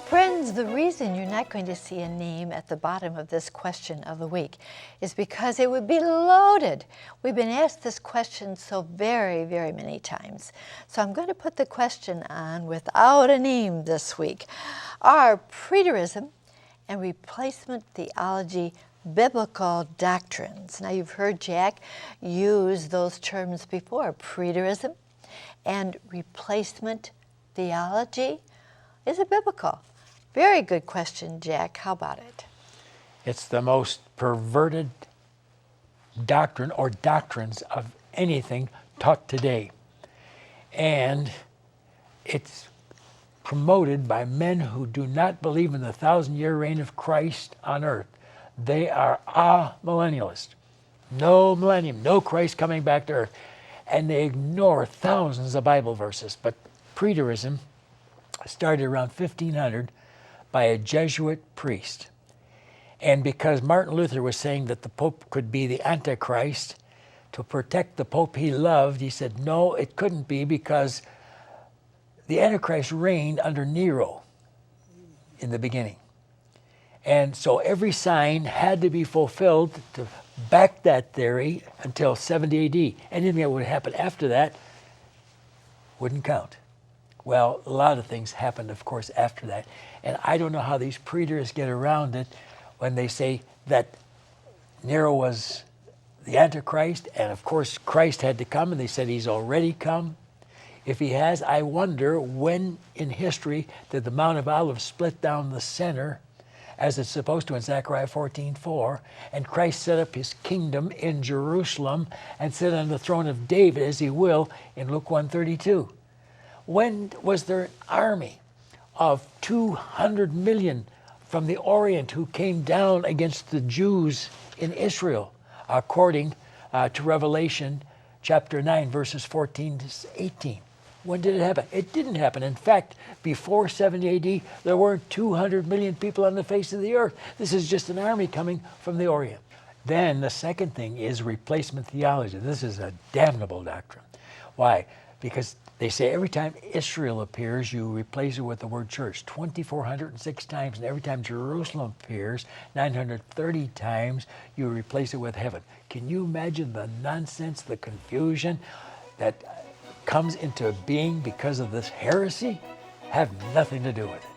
Friends, the reason you're not going to see a name at the bottom of this question of the week is because it would be loaded. We've been asked this question so very, very many times. So I'm going to put the question on without a name this week. Are preterism and replacement theology biblical doctrines? Now, you've heard Jack use those terms before, preterism and replacement theology. Is it biblical? Very good question, Jack. How about it? It's the most perverted doctrine or doctrines of anything taught today. And it's promoted by men who do not believe in the 1,000-year reign of Christ on earth. They are amillennialists. No millennium, no Christ coming back to earth. And they ignore thousands of Bible verses. But preterism started around 1500 by a Jesuit priest. And because Martin Luther was saying that the Pope could be the Antichrist, to protect the Pope he loved, he said, no, it couldn't be, because the Antichrist reigned under Nero in the beginning. And so every sign had to be fulfilled to back that theory until 70 AD. Anything that would happen after that wouldn't count. Well, a lot of things happened, of course, after that. And I don't know how these preterists get around it when they say that Nero was the Antichrist, and of course Christ had to come, and they said he's already come. If he has, I wonder when in history did the Mount of Olives split down the center, as it's supposed to in Zechariah 14:4, and Christ set up his kingdom in Jerusalem and sit on the throne of David as he will in Luke 1:32. When was there an army of 200 million from the Orient who came down against the Jews in Israel, according to Revelation chapter 9, verses 14 to 18? When did it happen? It didn't happen. In fact, before 70 AD, there weren't 200 million people on the face of the earth. This is just an army coming from the Orient. Then the second thing is replacement theology. This is a damnable doctrine. Why? Because they say every time Israel appears, you replace it with the word church 2,406 times, and every time Jerusalem appears, 930 times, you replace it with heaven. Can you imagine the nonsense, the confusion that comes into being because of this heresy? Have nothing to do with it.